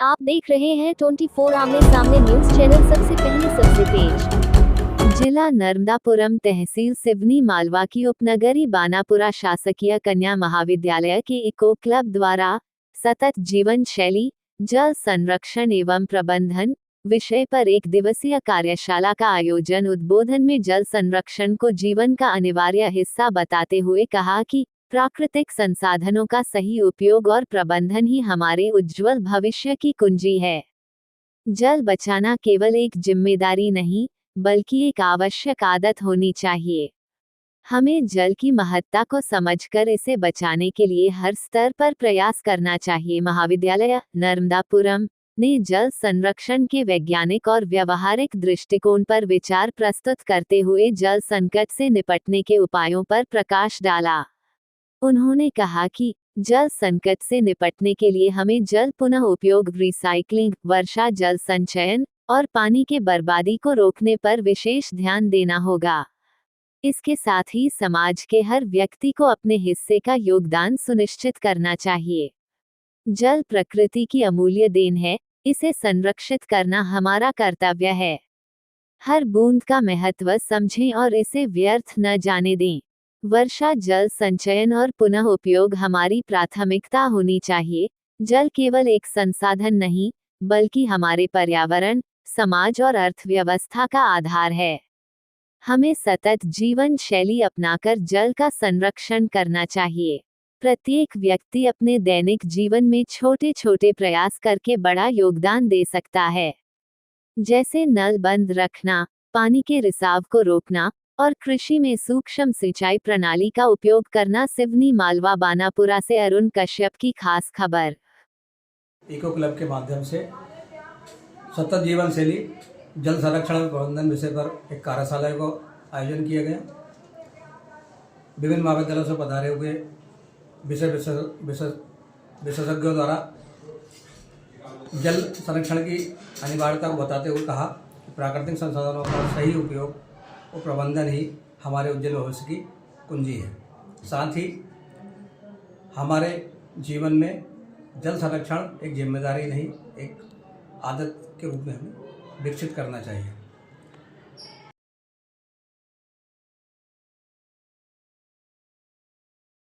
आप देख रहे हैं 24 आमने सामने न्यूज चैनल। सबसे पहले सबसे तेज। जिला नर्मदापुरम तहसील सिवनी मालवा की उपनगरी बानापुरा शासकीय कन्या महाविद्यालय के इको क्लब द्वारा सतत जीवन शैली जल संरक्षण एवं प्रबंधन विषय पर एक दिवसीय कार्यशाला का आयोजन। उद्बोधन में जल संरक्षण को जीवन का अनिवार्य हिस्सा बताते हुए कहा कि प्राकृतिक संसाधनों का सही उपयोग और प्रबंधन ही हमारे उज्जवल भविष्य की कुंजी है। जल बचाना केवल एक जिम्मेदारी नहीं, बल्कि एक आवश्यक आदत होनी चाहिए। हमें जल की महत्ता को समझकर इसे बचाने के लिए हर स्तर पर प्रयास करना चाहिए। महाविद्यालय नर्मदापुरम ने जल संरक्षण के वैज्ञानिक और व्यवहारिक दृष्टिकोण पर विचार प्रस्तुत करते हुए जल संकट से निपटने के उपायों पर प्रकाश डाला। उन्होंने कहा कि जल संकट से निपटने के लिए हमें जल पुनः उपयोग, रिसाइक्लिंग, वर्षा जल संचयन और पानी के बर्बादी को रोकने पर विशेष ध्यान देना होगा। इसके साथ ही समाज के हर व्यक्ति को अपने हिस्से का योगदान सुनिश्चित करना चाहिए। जल प्रकृति की अमूल्य देन है, इसे संरक्षित करना हमारा कर्तव्य है। हर बूंद का महत्व समझें और इसे व्यर्थ न जाने दें। वर्षा जल संचयन और पुनः उपयोग हमारी प्राथमिकता होनी चाहिए। जल केवल एक संसाधन नहीं, बल्कि हमारे पर्यावरण, समाज और अर्थव्यवस्था का आधार है। हमें सतत जीवन शैली अपनाकर जल का संरक्षण करना चाहिए। प्रत्येक व्यक्ति अपने दैनिक जीवन में छोटे छोटे प्रयास करके बड़ा योगदान दे सकता है, जैसे नल बंद रखना, पानी के रिसाव को रोकना और कृषि में सूक्ष्म सिंचाई प्रणाली का उपयोग करना। सिवनी मालवा बानापुरा से अरुण कश्यप की खास खबर। इको क्लब के माध्यम से सतत जीवन शैली जल संरक्षण और प्रबंधन विषय पर एक कार्यशाला को आयोजन किया गया। विभिन्न महाविद्यालयों से पधारे हुए विशेषज्ञों द्वारा जल संरक्षण की अनिवार्यता को बताते हुए कहा कि प्राकृतिक संसाधनों का सही उपयोग और प्रबंधन ही हमारे उज्जवल भविष्य की कुंजी है। साथ ही हमारे जीवन में जल संरक्षण एक जिम्मेदारी नहीं, एक आदत के रूप में हमें विकसित करना चाहिए।